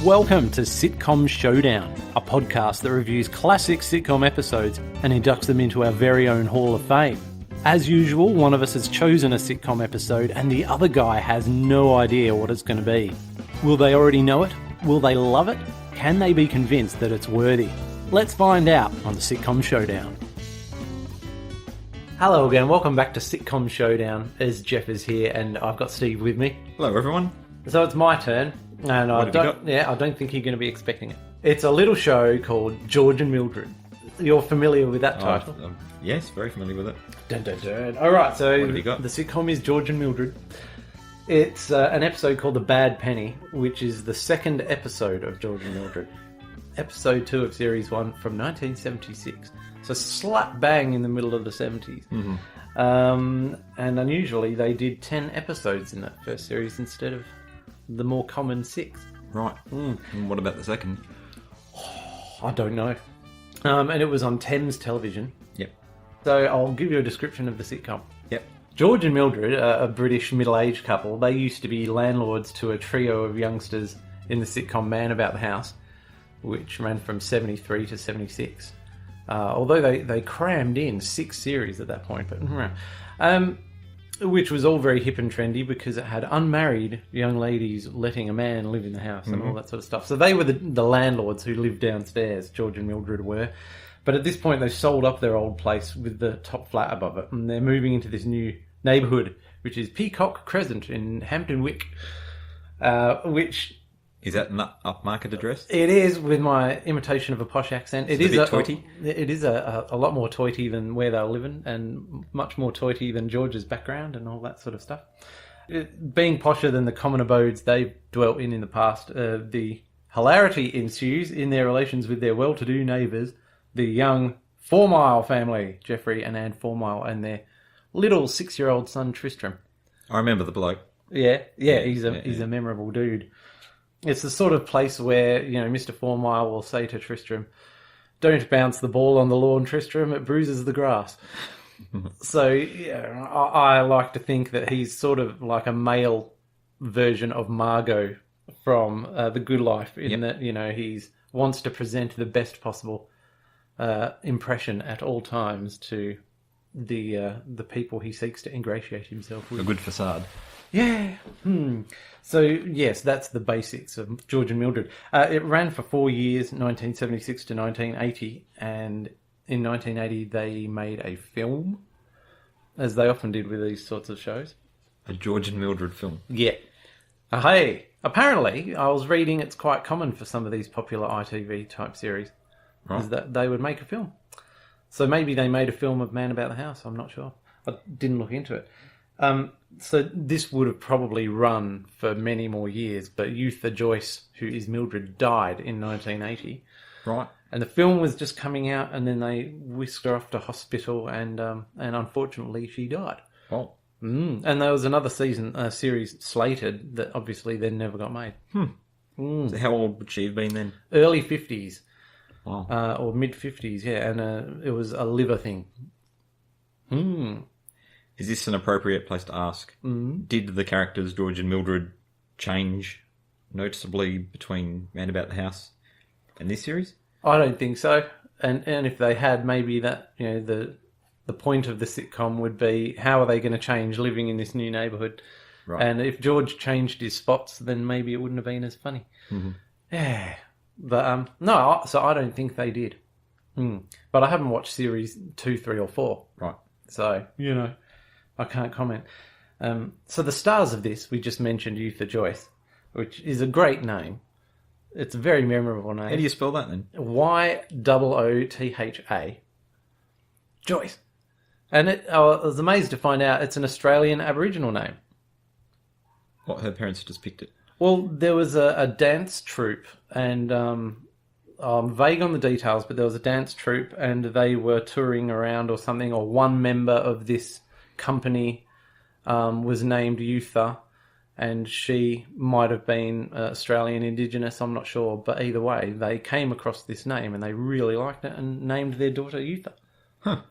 Welcome to Sitcom Showdown, a podcast that reviews classic sitcom episodes and inducts them into our very own Hall of Fame. As usual, one of us has chosen a sitcom episode and the other guy has no idea what it's going to be. Will they already know it? Will they love it? Can they be convinced that it's worthy? Let's find out on the Sitcom Showdown. Hello again, welcome back to Sitcom Showdown, as Jeff is here and I've got Steve with me. Hello everyone. So it's my turn, and I don't think you're going to be expecting it. It's a little show called George and Mildred. You're familiar with that title? Yes, very familiar with it. Dun, dun, dun. Alright, so What have you got? The sitcom is George and Mildred. It's an episode called The Bad Penny, which is the second episode of George and Mildred. Episode 2 of Series 1 from 1976. So slap bang in the middle of the 70s. Mm-hmm. And unusually, they did 10 episodes in that first series instead of the more common 6. Right. And what about the second? I don't know. And it was on Thames Television. Yep. So I'll give you a description of the sitcom. Yep. George and Mildred, a British middle-aged couple, they used to be landlords to a trio of youngsters in the sitcom Man About the House, which ran from 73 to 76. Although they crammed in 6 series at that point, but which was all very hip and trendy because it had unmarried young ladies letting a man live in the house and all that sort of stuff. So they were the landlords who lived downstairs, George and Mildred were. But at this point, they sold up their old place with the top flat above it, and they're moving into this new neighbourhood, which is Peacock Crescent in Hampton Wick, which... Is that an upmarket address? It is, with my imitation of a posh accent. It is a bit toity? It is a lot more toity than where they were living, and much more toity than George's background and all that sort of stuff. Being posher than the common abodes they've dwelt in the past, the hilarity ensues in their relations with their well-to-do neighbours, the young 4 Mile family, Geoffrey and Anne 4 Mile, and their little 6-year-old son, Tristram. I remember the bloke. Yeah, he's a memorable dude. It's the sort of place where, Mr. 4 Mile will say to Tristram, "Don't bounce the ball on the lawn, Tristram, it bruises the grass." So, I like to think that he's sort of like a male version of Margot from The Good Life, in that, he wants to present the best possible impression at all times to the people he seeks to ingratiate himself with. A good facade. Yeah. So, yes, that's the basics of George and Mildred. It ran for 4 years, 1976 to 1980, and in 1980 they made a film, as they often did with these sorts of shows. A George and Mildred film. Yeah. Hey, apparently, I was reading it's quite common for some of these popular ITV type series, is that they would make a film. So maybe they made a film of Man About the House, I'm not sure. I didn't look into it. So this would have probably run for many more years, but Eutha Joyce, who is Mildred, died in 1980. Right. And the film was just coming out, and then they whisked her off to hospital, and unfortunately she died. Oh. And there was another series slated that obviously then never got made. So how old would she have been then? Early 50s. Wow. Or mid 50s, yeah, and it was a liver thing. Is this an appropriate place to ask? Did the characters George and Mildred change noticeably between Man About the House and this series? I don't think so. And if they had, maybe that, the point of the sitcom would be, how are they going to change living in this new neighbourhood? Right. And if George changed his spots, then maybe it wouldn't have been as funny. Mm-hmm. Yeah. But, no, so I don't think they did. But I haven't watched series 2, 3 or 4. Right. So, I can't comment. So the stars of this, we just mentioned Eutha Joyce, which is a great name. It's a very memorable name. How do you spell that then? Yootha. Joyce. And I was amazed to find out it's an Australian Aboriginal name. What, her parents just picked it? Well, there was a dance troupe, and I'm vague on the details, but there was a dance troupe, and they were touring around or something, or one member of this company was named Eutha, and she might have been Australian Indigenous, I'm not sure, but either way, they came across this name and they really liked it and named their daughter Eutha,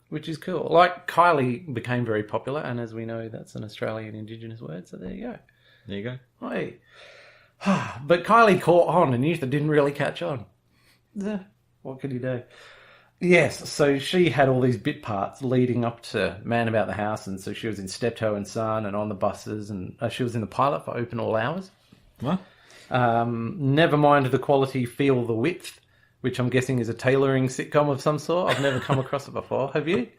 which is cool. Like Kylie became very popular, and as we know, that's an Australian Indigenous word, so there you go. There you go. Hey. But Kylie caught on and Eutha didn't really catch on. What could you do? Yes, so she had all these bit parts leading up to Man About the House, and so she was in Steptoe and Son and On the Buses, and she was in the pilot for Open All Hours. What? Never mind the quality, feel the width, which I'm guessing is a tailoring sitcom of some sort. I've never come across it before. Have you?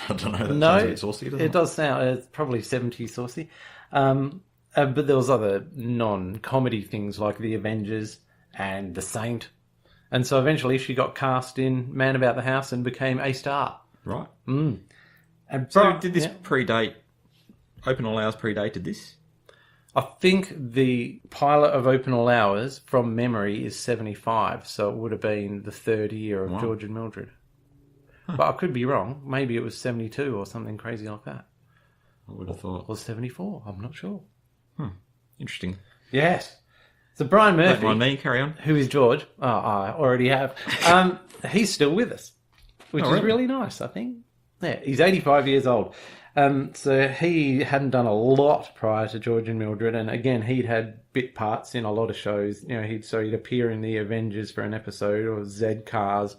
I don't know. That No, sounds a bit saucy, doesn't it? It does sound. It's probably 70s saucy. But there was other non-comedy things like The Avengers and The Saint. And so eventually she got cast in Man About the House and became a star. Right. And So did this predate... Open All Hours predated this? I think the pilot of Open All Hours, from memory, is 75. So it would have been the third year of George and Mildred. But I could be wrong. Maybe it was 72 or something crazy like that. I would have thought. Or 74. I'm not sure. Interesting. Yes. So Brian Murphy... Don't mind me, carry on. Who is George? Oh, I already have. He's still with us, which is really nice, I think. Yeah, he's 85 years old. So he hadn't done a lot prior to George and Mildred, and again, he'd had bit parts in a lot of shows. You know, he'd appear in The Avengers for an episode, or Z Cars,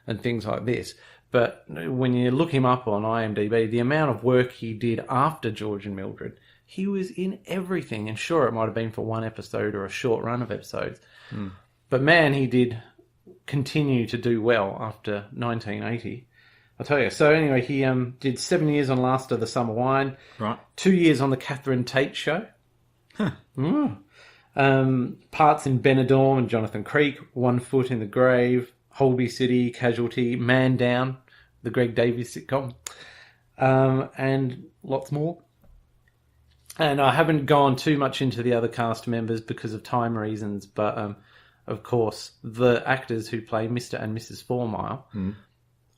and things like this. But when you look him up on IMDb, the amount of work he did after George and Mildred, he was in everything. And sure, it might have been for one episode or a short run of episodes. But man, he did continue to do well after 1980. I'll tell you. So anyway, he did 7 years on Last of the Summer Wine. Right. 2 years on the Catherine Tate Show. Parts in Benidorm and Jonathan Creek. 1 Foot in the Grave. Holby City, Casualty, Man Down, the Greg Davies sitcom. And lots more. And I haven't gone too much into the other cast members because of time reasons, but of course, the actors who play Mr. and Mrs. Fourmile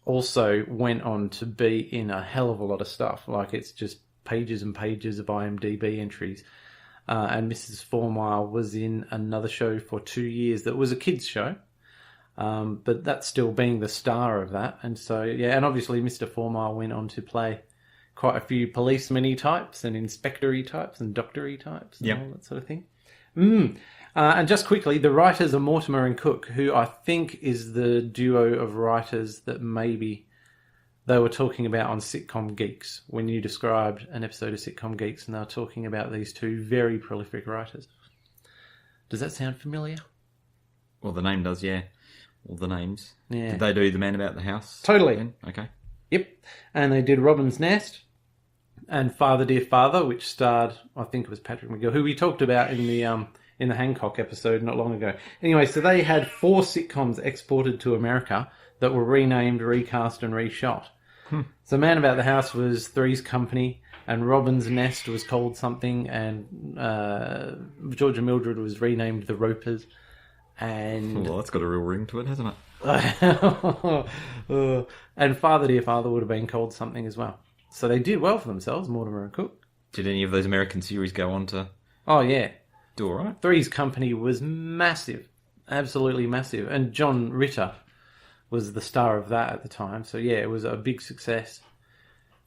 also went on to be in a hell of a lot of stuff. Like, it's just pages and pages of IMDb entries. And Mrs. Fourmile was in another show for 2 years that was a kids' show. But that's still being the star of that. And so, yeah, and obviously Mr. Fourmile went on to play quite a few policeman-y types and inspector-y types and doctor-y types and all that sort of thing. And just quickly, the writers are Mortimer and Cook, who I think is the duo of writers that maybe they were talking about on Sitcom Geeks when you described an episode of Sitcom Geeks, and they were talking about these two very prolific writers. Does that sound familiar? Well, the name does, yeah. All the names. Yeah. Did they do The Man About the House? Totally. Again? Okay. Yep. And they did Robin's Nest and Father Dear Father, which starred, I think it was Patrick McGill, who we talked about in the Hancock episode not long ago. Anyway, so they had 4 sitcoms exported to America that were renamed, recast, and reshot. So Man About the House was Three's Company, and Robin's Nest was called something, and George and Mildred was renamed The Ropers. And Well, that's got a real ring to it, hasn't it? And Father Dear Father would have been called something as well. So they did well for themselves, Mortimer and Cook. Did any of those American series go on to Oh, yeah. do all right? Three's Company was massive. Absolutely massive. And John Ritter was the star of that at the time. So, yeah, it was a big success.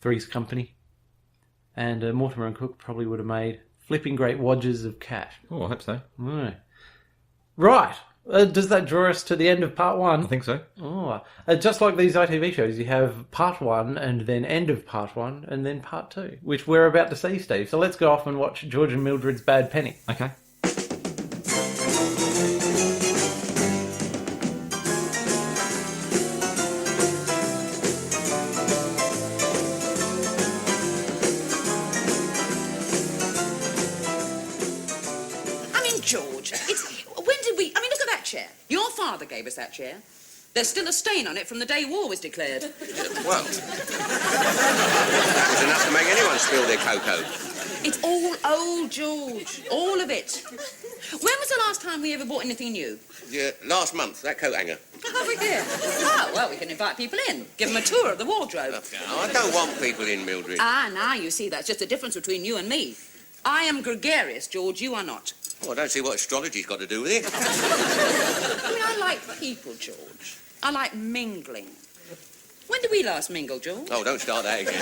Three's Company. And Mortimer and Cook probably would have made flipping great wadges of cash. Oh, I hope so. Right. Does that draw us to the end of part 1? I think so. Oh, just like these ITV shows, you have part 1 and then end of part 1 and then part 2, which we're about to see, Steve. So let's go off and watch George and Mildred's Bad Penny. Okay. George, when did we... I mean, look at that chair. Your father gave us that chair. There's still a stain on it from the day war was declared. Well, that was enough to make anyone spill their cocoa. It's all old, George. All of it. When was the last time we ever bought anything new? Yeah, last month, that coat hanger. Oh, we did. Oh, well, we can invite people in. Give them a tour of the wardrobe. I don't want people in, Mildred. Ah, now you see, that's just the difference between you and me. I am gregarious, George. You are not. Well, I don't see what astrology's got to do with it. I mean, I like people, George. I like mingling. When did we last mingle, George? Oh, don't start that again.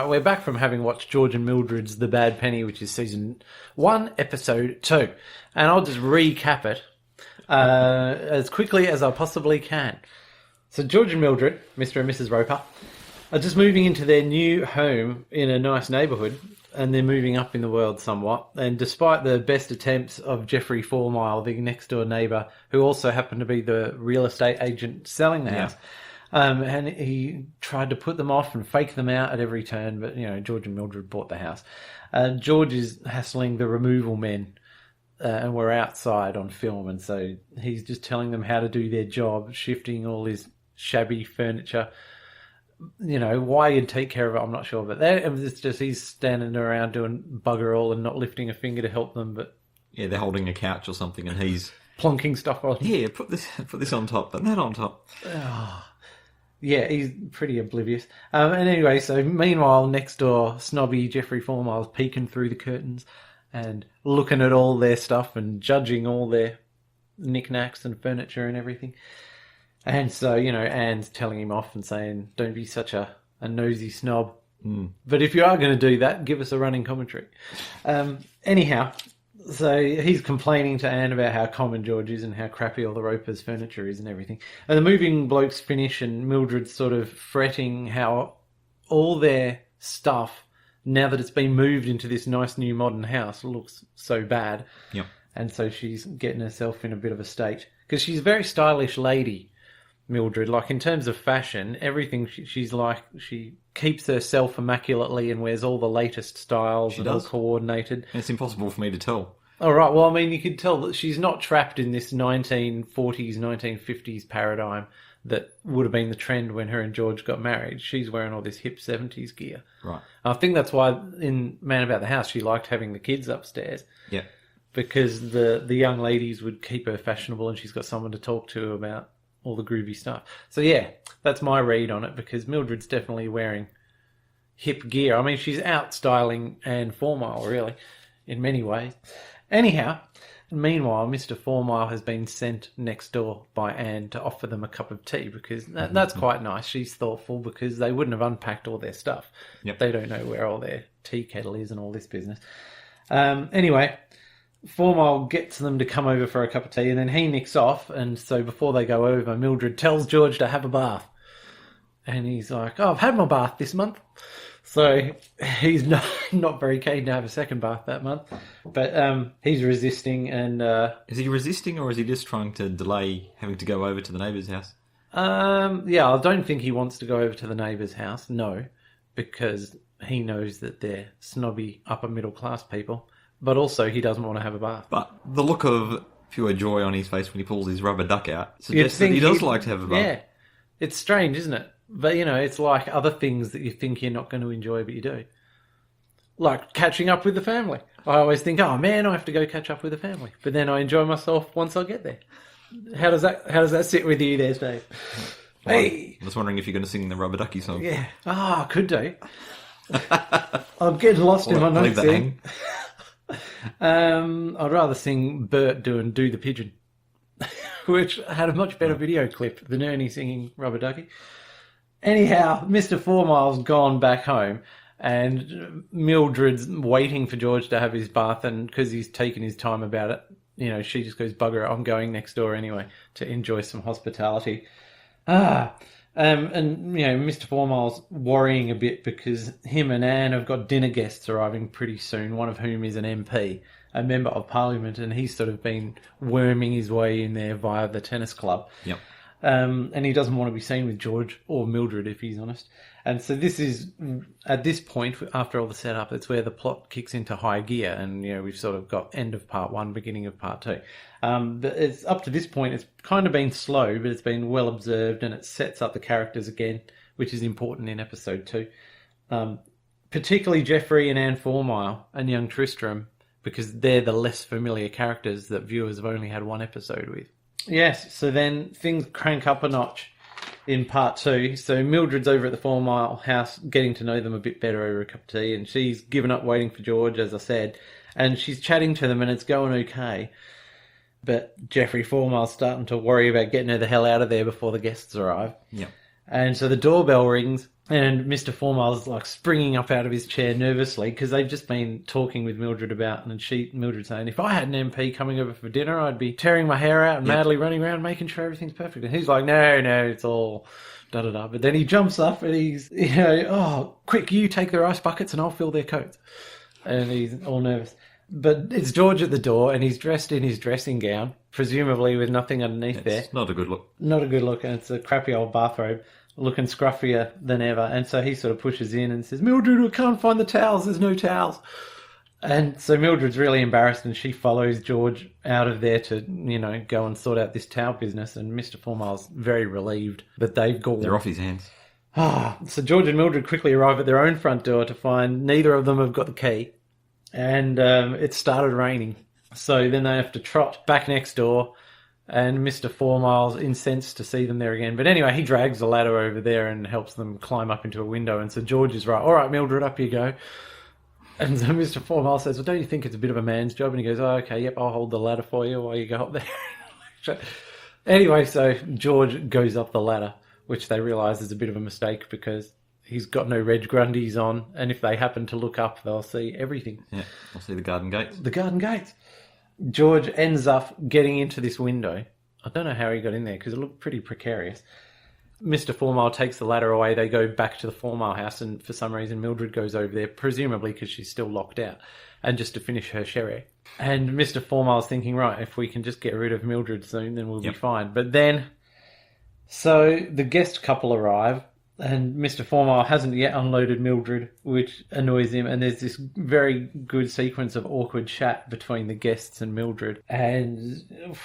Right, we're back from having watched George and Mildred's The Bad Penny, which is season 1, episode 2. And I'll just recap it as quickly as I possibly can. So George and Mildred, Mr. and Mrs. Roper, are just moving into their new home in a nice neighbourhood, and they're moving up in the world somewhat. And despite the best attempts of Geoffrey Fourmile, the next-door neighbour, who also happened to be the real estate agent selling the house, and he tried to put them off and fake them out at every turn, but, George and Mildred bought the house. George is hassling the removal men, and we're outside on film, and so he's just telling them how to do their job, shifting all his shabby furniture. Why you'd take care of it, I'm not sure, but it's just he's standing around doing bugger all and not lifting a finger to help them. But yeah, they're holding a couch or something, and he's plonking stuff on. Yeah, put this on top, and that on top. Yeah, he's pretty oblivious. And anyway, so meanwhile, next door, snobby Geoffrey Fourmile's peeking through the curtains and looking at all their stuff and judging all their knickknacks and furniture and everything. And so, Anne's telling him off and saying, don't be such a nosy snob. But if you are going to do that, give us a running commentary. Anyhow, so he's complaining to Anne about how common George is and how crappy all the Ropers' furniture is and everything. And the moving blokes finish and Mildred's sort of fretting how all their stuff, now that it's been moved into this nice new modern house, looks so bad. Yep. And so she's getting herself in a bit of a state. Because she's a very stylish lady, Mildred. Like, in terms of fashion, everything she's like, she keeps herself immaculately and wears all the latest styles and all coordinated. And it's impossible for me to tell. All right, well, I mean, you can tell that she's not trapped in this 1940s, 1950s paradigm that would have been the trend when her and George got married. She's wearing all this hip 70s gear. Right. I think that's why in Man About the House she liked having the kids upstairs. Yeah. Because the young ladies would keep her fashionable and she's got someone to talk to about all the groovy stuff. So yeah, that's my read on it, because Mildred's definitely wearing hip gear. I mean, she's out styling Anne Fourmile, really, in many ways. Anyhow, meanwhile, Mr. Fourmile has been sent next door by Anne to offer them a cup of tea, because that's quite nice. She's thoughtful, because they wouldn't have unpacked all their stuff. Yep. They don't know where all their tea kettle is and all this business. Anyway, Fourmile gets them to come over for a cup of tea, and then he nicks off, and so before they go over, Mildred tells George to have a bath. And he's like, I've had my bath this month. So he's not very keen to have a second bath that month. But he's resisting. And is he resisting, or is he just trying to delay having to go over to the neighbour's house? Yeah, I don't think he wants to go over to the neighbour's house, no, because he knows that they're snobby upper middle class people. But also, he doesn't want to have a bath. But the look of pure joy on his face when he pulls his rubber duck out suggests that he does like to have a bath. Yeah. It's strange, isn't it? But, it's like other things that you think you're not going to enjoy, but you do. Like catching up with the family. I always think, oh, man, I have to go catch up with the family. But then I enjoy myself once I get there. How does that sit with you there, Dave? Well, Hey! I was wondering if you're going to sing the Rubber Ducky song. Yeah. Could do. I'm getting lost in my notes leave that here. hang. I'd rather sing Bert doing Do the Pigeon, which had a much better video clip than Ernie singing Rubber Ducky. Anyhow, Mr. Fourmile's gone back home, and Mildred's waiting for George to have his bath, and because he's taken his time about it, she just goes, bugger it, I'm going next door anyway to enjoy some hospitality. And Mr. Fourmile's worrying a bit because him and Anne have got dinner guests arriving pretty soon, one of whom is an MP, a member of Parliament, and he's sort of been worming his way in there via the tennis club. Yep. And he doesn't want to be seen with George or Mildred, if he's honest. And so this is, at this point, after all the setup, it's where the plot kicks into high gear, and we've sort of got end of part 1, beginning of part 2. But it's up to this point, it's kind of been slow, but it's been well observed, and it sets up the characters again, which is important in episode 2. Particularly Geoffrey and Anne Fourmile and young Tristram, because they're the less familiar characters that viewers have only had one episode with. Yes, so then things crank up a notch in part 2. So Mildred's over at the Fourmile house getting to know them a bit better over a cup of tea, and she's given up waiting for George, as I said, and she's chatting to them and it's going okay. But Geoffrey Fourmile's starting to worry about getting her the hell out of there before the guests arrive. Yep. And so the doorbell rings, and Mr. Formile's like springing up out of his chair nervously because they've just been talking with Mildred about, and Mildred saying, if I had an MP coming over for dinner, I'd be tearing my hair out and madly running around making sure everything's perfect. And he's like, no, it's all da-da-da. But then he jumps up and he's, oh, quick, you take their ice buckets and I'll fill their coats. And he's all nervous. But it's George at the door, and he's dressed in his dressing gown, presumably with nothing underneath there. It's not a good look. Not a good look, and it's a crappy old bathrobe, looking scruffier than ever. And so he sort of pushes in and says, Mildred, I can't find the towels, there's no towels. And so Mildred's really embarrassed, and she follows George out of there to, go and sort out this towel business. And Mr. Formile's very relieved that they've gone. They're off his hands. So George and Mildred quickly arrive at their own front door to find neither of them have got the key. And it started raining. So then they have to trot back next door, and Mr. Formile's incensed to see them there again. But anyway, he drags the ladder over there and helps them climb up into a window. And so George is right. All right, Mildred, up you go. And so Mr. Formile says, well, don't you think it's a bit of a man's job? And he goes, oh, okay, yep, I'll hold the ladder for you while you go up there. Anyway, so George goes up the ladder, which they realise is a bit of a mistake because he's got no Reg Grundies on, and if they happen to look up, they'll see everything. Yeah, they'll see the garden gates. The garden gates. George ends up getting into this window. I don't know how he got in there because it looked pretty precarious. Mr. Formile takes the ladder away. They go back to the Formile house, and for some reason Mildred goes over there, presumably because she's still locked out, and just to finish her sherry. And Mr. Formile's thinking, right, if we can just get rid of Mildred soon, then we'll be fine. But then, so the guest couple arrive, and Mr. Formile hasn't yet unloaded Mildred, which annoys him. And there's this very good sequence of awkward chat between the guests and Mildred. And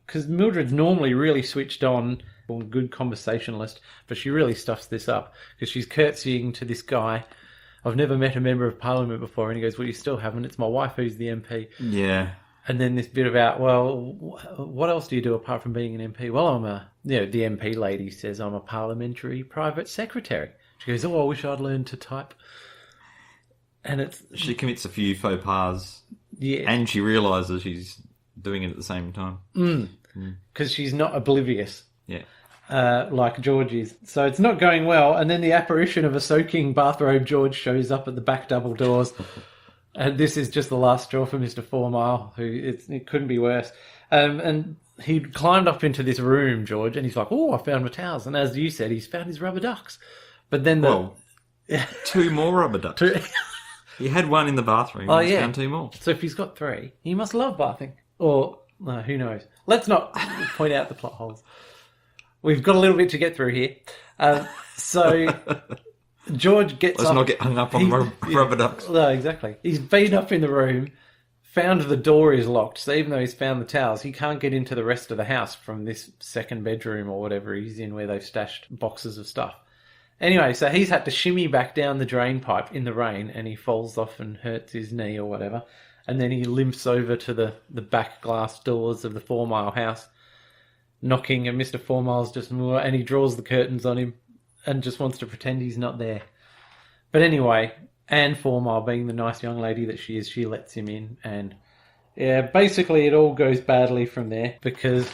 because Mildred's normally really switched on, a good conversationalist, but she really stuffs this up because she's curtsying to this guy. I've never met a member of parliament before. And he goes, well, you still haven't. It's my wife who's the MP. Yeah. And then this bit about, well, what else do you do apart from being an MP? Well, I'm the MP lady says I'm a parliamentary private secretary. She goes, oh, I wish I'd learned to type. And she commits a few faux pas. Yeah. And she realises she's doing it at the same time. Because she's not oblivious. Yeah. Like George is. So it's not going well. And then the apparition of a soaking bathrobe George shows up at the back double doors. And this is just the last straw for Mr. Formile, who it couldn't be worse. And he climbed up into this room, George, and he's like, oh, I found my towels. And as you said, he's found his rubber ducks. But then two more rubber ducks. He had one in the bathroom. He's found two more. So if he's got three, he must love bathing. Or, who knows. Let's not point out the plot holes. We've got a little bit to get through here. So George gets up. Let's not get hung up on rubber ducks. No, exactly. He's been up in the room, found the door is locked. So even though he's found the towels, he can't get into the rest of the house from this second bedroom or whatever he's in where they've stashed boxes of stuff. Anyway, so he's had to shimmy back down the drain pipe in the rain, and he falls off and hurts his knee or whatever. And then he limps over to the back glass doors of the 4 Mile house, knocking, and Mr. 4 Mile's just more, and he draws the curtains on him and just wants to pretend he's not there. But anyway, Anne 4 Mile, being the nice young lady that she is, she lets him in. And yeah, basically it all goes badly from there because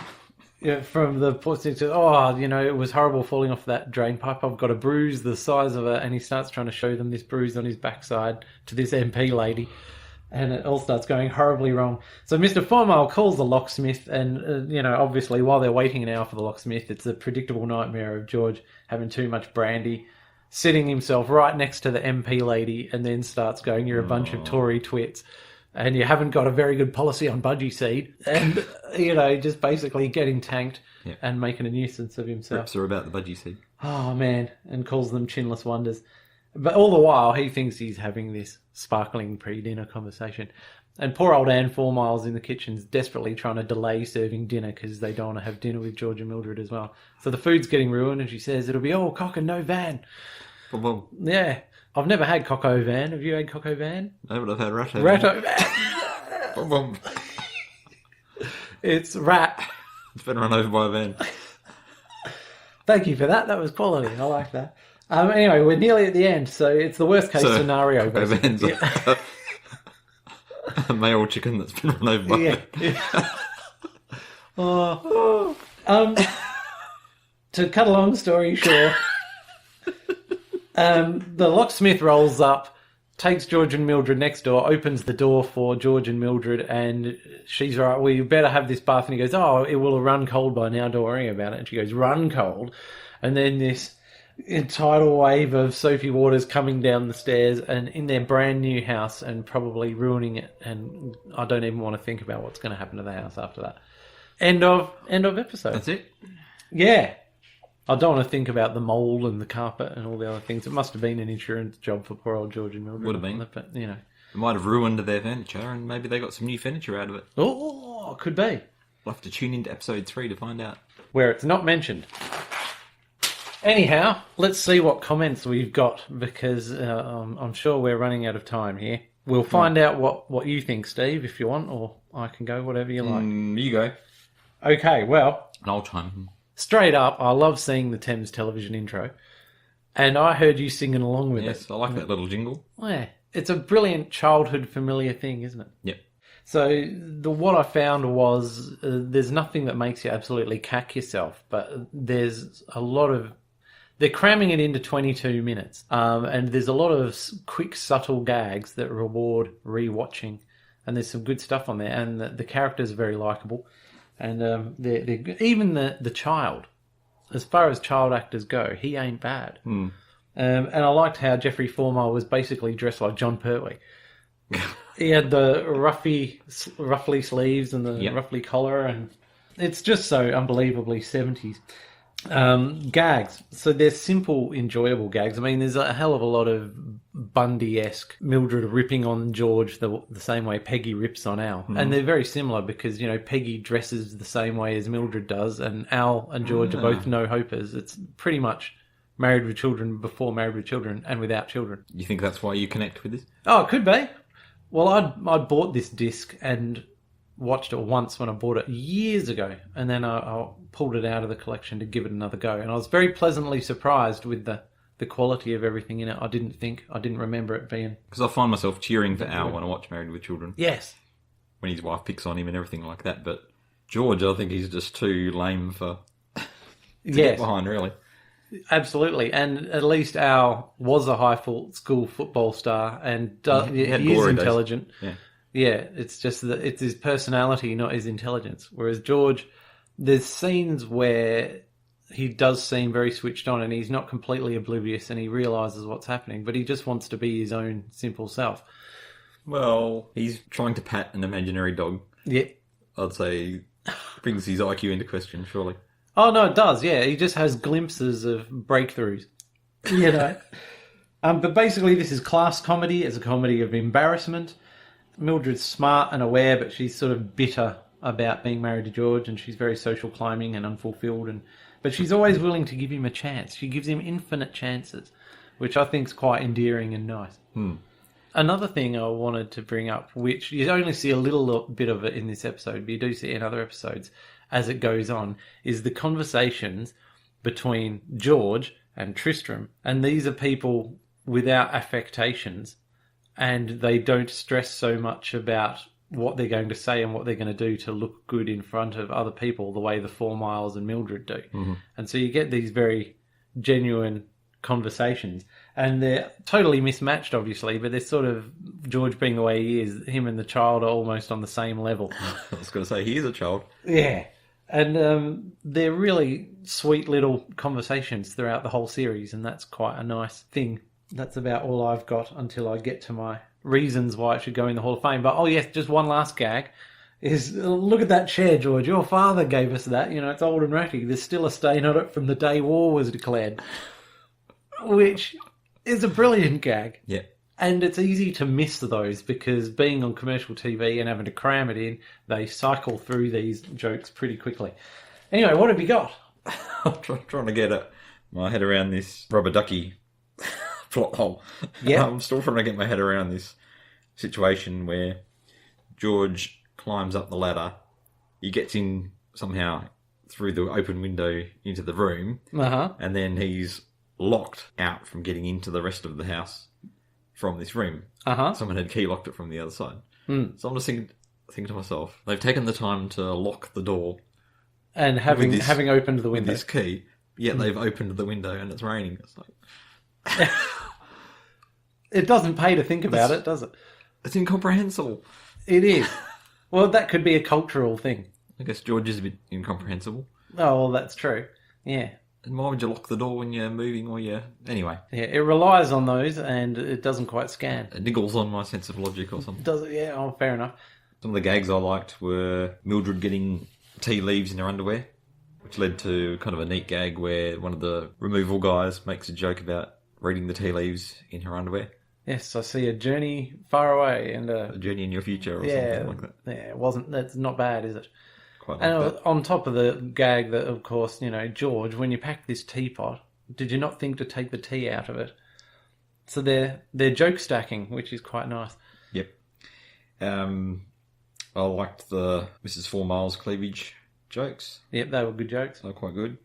from the point to, it was horrible falling off that drain pipe. I've got a bruise the size of it. And he starts trying to show them this bruise on his backside to this MP lady. And it all starts going horribly wrong. So Mr. 4 Mile calls the locksmith, and, obviously while they're waiting an hour for the locksmith, it's a predictable nightmare of George having too much brandy, sitting himself right next to the MP lady, and then starts going, you're a bunch of Tory twits, and you haven't got a very good policy on budgie seed, and, just basically getting tanked and making a nuisance of himself. Perhaps are about the budgie seed. Oh, man, and calls them chinless wonders. But all the while, he thinks he's having this sparkling pre-dinner conversation. And poor old Anne 4 Miles in the kitchen's desperately trying to delay serving dinner because they don't want to have dinner with George and Mildred as well. So the food's getting ruined, and she says, it'll be all cock and no van. Well, yeah. I've never had cock o' van. Have you had cock o' van? No, but I've had rat o' van. Rat o' van. It's rat. It's been run over by a van. Thank you for that. That was quality. I like that. Anyway, we're nearly at the end, so it's the worst case scenario. Basically. A male chicken that's been run over by to cut a long story short, The locksmith rolls up, takes George and Mildred next door, opens the door for George and Mildred, and she's right, well, you better have this bath. And he goes, oh, it will run cold by now, don't worry about it. And she goes, run cold. And then this tidal wave of soapy waters coming down the stairs and in their brand new house and probably ruining it. And I don't even want to think about what's going to happen to the house after that. End of episode. That's it? Yeah. I don't want to think about the mould and the carpet and all the other things. It must have been an insurance job for poor old George and Mildred. Would have been. But, you know. It might have ruined their furniture, and maybe they got some new furniture out of it. Oh, could be. We'll have to tune into episode 3 to find out. Where it's not mentioned. Anyhow, let's see what comments we've got, because I'm sure we're running out of time here. We'll find out what you think, Steve, if you want, or I can go, whatever you like. You go. Okay, well... And I'll chime. Straight up, I love seeing the Thames television intro. And I heard you singing along with it. Yes, I like that little jingle. Yeah, it's a brilliant childhood familiar thing, isn't it? Yep. So what I found was there's nothing that makes you absolutely cack yourself, but there's a lot of... They're cramming it into 22 minutes. And there's a lot of quick, subtle gags that reward rewatching. And there's some good stuff on there. And the characters are very likeable. And they're even the child, as far as child actors go, he ain't bad. And I liked how Jeffrey Formar was basically dressed like John Pertwee. He had the ruffly sleeves and the ruffly collar, and it's just so unbelievably 70s. Gags. So they're simple, enjoyable gags. I mean, there's a hell of a lot of Bundy-esque Mildred ripping on George the same way Peggy rips on Al. And they're very similar because, you know, Peggy dresses the same way as Mildred does, and Al and George are both no-hopers. It's pretty much Married with Children before Married with Children and without children. You think that's why you connect with this? Oh, it could be. Well, I'd bought this disc and watched it once when I bought it years ago, and then I pulled it out of the collection to give it another go, and I was very pleasantly surprised with the quality of everything in it. I didn't remember it being... Because I find myself cheering for Al when I watch Married with Children. Yes. When his wife picks on him and everything like that, but George, I think he's just too lame to get behind, really. Absolutely, and at least Al was a high school football star, and he is intelligent. Yeah. Yeah, it's just that it's his personality, not his intelligence. Whereas George, there's scenes where he does seem very switched on and he's not completely oblivious and he realises what's happening, but he just wants to be his own simple self. Well, he's trying to pat an imaginary dog. Yeah. I'd say brings his IQ into question, surely. Oh, no, it does, yeah. He just has glimpses of breakthroughs, you know. But basically this is class comedy. It's a comedy of embarrassment. Mildred's smart and aware, but she's sort of bitter about being married to George, and she's very social climbing and unfulfilled. But she's always willing to give him a chance. She gives him infinite chances, which I think is quite endearing and nice. Another thing I wanted to bring up, which you only see a little bit of it in this episode, but you do see it in other episodes as it goes on, is the conversations between George and Tristram. And these are people without affectations, and they don't stress so much about what they're going to say and what they're going to do to look good in front of other people the way the 4 Miles and Mildred do. And so you get these very genuine conversations, and they're totally mismatched, obviously, but they're sort of, George being the way he is, him and the child are almost on the same level. I was going to say, he is a child. Yeah. And they're really sweet little conversations throughout the whole series, and that's quite a nice thing. That's about all I've got until I get to my reasons why it should go in the Hall of Fame. But, oh yes, just one last gag is, look at that chair, George. Your father gave us that. You know, it's old and ratty. There's still a stain on it from the day war was declared. Which is a brilliant gag. Yeah. And it's easy to miss those because being on commercial TV and having to cram it in, they cycle through these jokes pretty quickly. Anyway, what have you got? I'm trying to get my head around this rubber ducky plot hole. Yeah. I'm still trying to get my head around this situation where George climbs up the ladder. He gets in somehow through the open window into the room. And then he's locked out from getting into the rest of the house from this room. Someone had key locked it from the other side. So I'm just thinking to myself, they've taken the time to lock the door. And having opened the window. With this key, yet they've opened the window and it's raining. It's like, It doesn't pay to think about it, does it? It's incomprehensible. It is. Well, that could be a cultural thing. I guess George is a bit incomprehensible. Oh, well, that's true. Yeah. And why would you lock the door when you're moving or you're... Anyway. Yeah, it relies on those and it doesn't quite scan. It niggles on my sense of logic or something. Does it? Yeah, oh, fair enough. Some of the gags I liked were Mildred getting tea leaves in her underwear, which led to kind of a neat gag where one of the removal guys makes a joke about reading the tea leaves in her underwear. Yes, I see a journey far away and A journey in your future or yeah, something like that. Yeah, that's not bad, is it? Quite like And that. on top of the gag that, of course, George, when you packed this teapot, did you not think to take the tea out of it? So they're joke stacking, which is quite nice. Yep. I liked the Mrs. 4 Miles cleavage jokes. Yep, they were good jokes. They were quite good.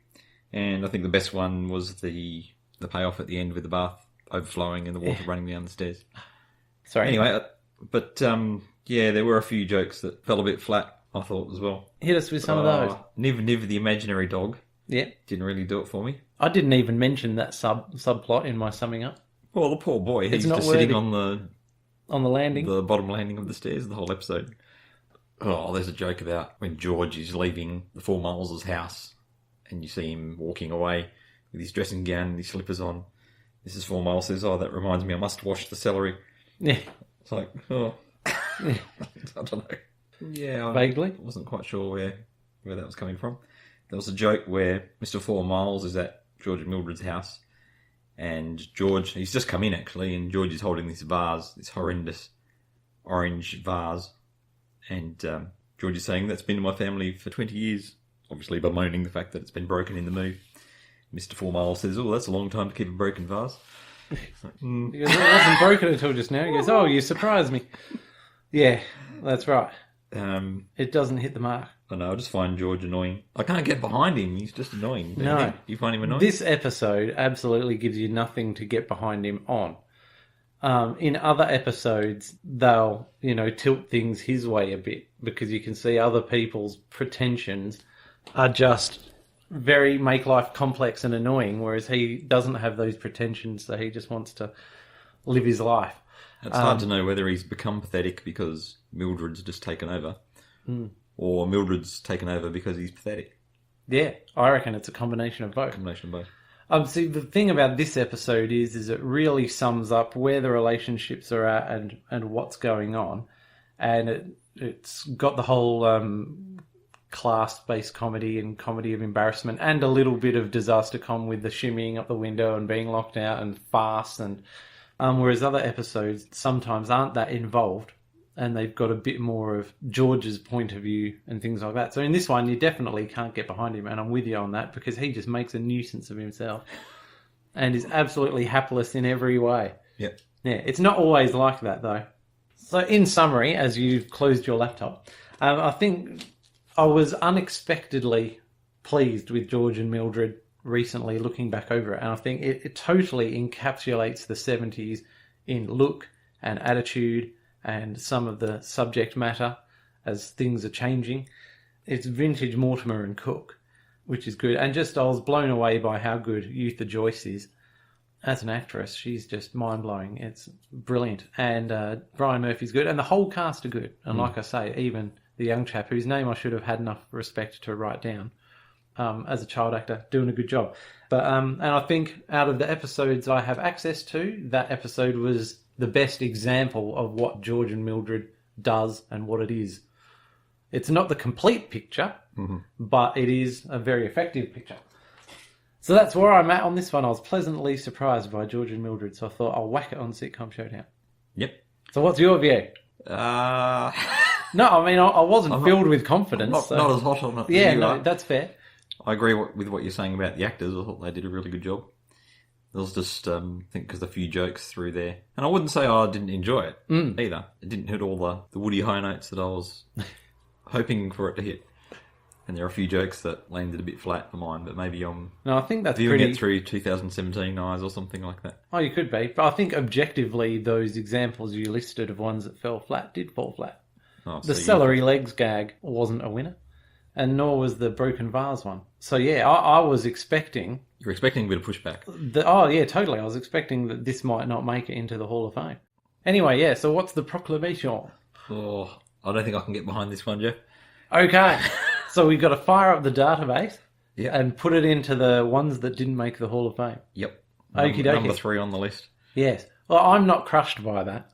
And I think the best one was the payoff at the end with the bath overflowing and the water running down the stairs. Sorry. Anyway, but yeah, there were a few jokes that fell a bit flat, I thought, as well. Hit us with some of those. Niv the imaginary dog. Yeah. Didn't really do it for me. I didn't even mention that subplot in my summing up. Well, the poor boy. He's not just worthy. sitting on the landing. the bottom landing of the stairs the whole episode. Oh, there's a joke about when George is leaving the 4 Miles' house and you see him walking away with his dressing gown and his slippers on. Mrs. 4 Miles says, "Oh, that reminds me, I must wash the celery." Yeah. It's like, oh. I don't know. Yeah, Vaguely. I wasn't quite sure where that was coming from. There was a joke where Mr. 4 Miles is at George and Mildred's house, and George, he's just come in actually, and George is holding this vase, this horrendous orange vase, and George is saying, "That's been in my family for 20 years, obviously bemoaning the fact that it's been broken in the move. Mr. 4 Miles says, "Oh, that's a long time to keep a broken vase." Like, He goes, "It wasn't broken until just now." He goes, "Oh, you surprised me." Yeah, that's right. It doesn't hit the mark. I know, I just find George annoying. I can't get behind him. He's just annoying. No. You find him annoying? This episode absolutely gives you nothing to get behind him on. In other episodes, they'll, tilt things his way a bit because you can see other people's pretensions are just very make life complex and annoying, whereas he doesn't have those pretensions, so he just wants to live his life. It's hard to know whether he's become pathetic because Mildred's just taken over, or Mildred's taken over because he's pathetic. Yeah, I reckon it's a combination of both. Combination of both. See, the thing about this episode is it really sums up where the relationships are at and what's going on, and it's got the whole class-based comedy and comedy of embarrassment and a little bit of disaster com with the shimmying up the window and being locked out and farce, and whereas other episodes sometimes aren't that involved and they've got a bit more of George's point of view and things like that. So in this one, you definitely can't get behind him, and I'm with you on that because he just makes a nuisance of himself and is absolutely hapless in every way. Yep. Yeah, it's not always like that, though. So in summary, as you've closed your laptop, I think I was unexpectedly pleased with George and Mildred recently, looking back over it, and I think it totally encapsulates the 70s in look and attitude and some of the subject matter as things are changing. It's vintage Mortimer and Cook, which is good. And just I was blown away by how good Eutha Joyce is as an actress. She's just mind-blowing. It's brilliant. And Brian Murphy's good. And the whole cast are good. And like I say, even the young chap, whose name I should have had enough respect to write down, as a child actor, doing a good job. But and I think out of the episodes I have access to, that episode was the best example of what George and Mildred does and what it is. It's not the complete picture, but it is a very effective picture. So that's where I'm at on this one. I was pleasantly surprised by George and Mildred, so I thought I'll whack it on Sitcom Showdown. Yep. So what's your view? No, I mean, I wasn't filled with confidence. Not as hot on it. Yeah, as you no, are. that's fair. I agree with what you're saying about the actors. I thought they did a really good job. There was just, I think, because a few jokes through there. And I wouldn't say I didn't enjoy it either. It didn't hit all the woody high notes that I was hoping for it to hit. And there are a few jokes that landed a bit flat for mine, but maybe I'm No, I think that's viewing pretty... it through 2017 eyes or something like that. Oh, you could be. But I think objectively, those examples you listed of ones that fell flat did fall flat. Oh, The so celery legs gag wasn't a winner. and nor was the broken vase one. So yeah, I was expecting... You're expecting a bit of pushback. Oh yeah, totally. I was expecting that this might not make it into the Hall of Fame. Anyway, yeah, so what's the proclamation? Oh, I don't think I can get behind this one, Jeff. Okay, so we've got to fire up the database Yeah. and put it into the ones that didn't make the Hall of Fame. Yep. Okie dokie. Number 3 on the list. Yes. Well, I'm not crushed by that.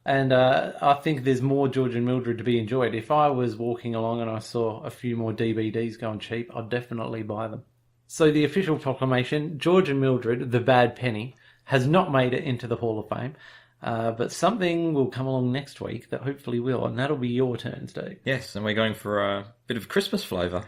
And I think there's more George and Mildred to be enjoyed. If I was walking along and I saw a few more DVDs going cheap, I'd definitely buy them. So the official proclamation, George and Mildred, the Bad Penny, has not made it into the Hall of Fame. But something will come along next week that hopefully will, and that'll be your turn, Steve. Yes, and we're going for a bit of Christmas flavour.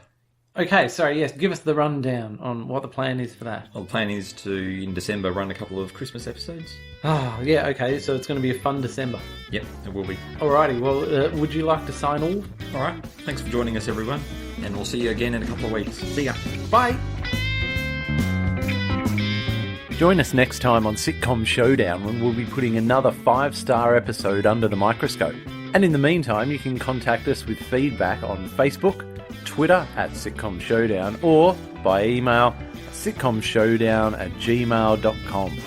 Okay, sorry, yes, give us the rundown on what the plan is for that. Well, the plan is to, in December, run a couple of Christmas episodes. Oh, yeah, okay, so it's going to be a fun December. Yep, it will be. Alrighty, well, would you like to sign off? All right, thanks for joining us, everyone, and we'll see you again in a couple of weeks. See ya. Bye! Join us next time on Sitcom Showdown when we'll be putting another 5-star episode under the microscope. And in the meantime, you can contact us with feedback on Facebook, Twitter @Sitcom Showdown, or by email sitcomshowdown@gmail.com.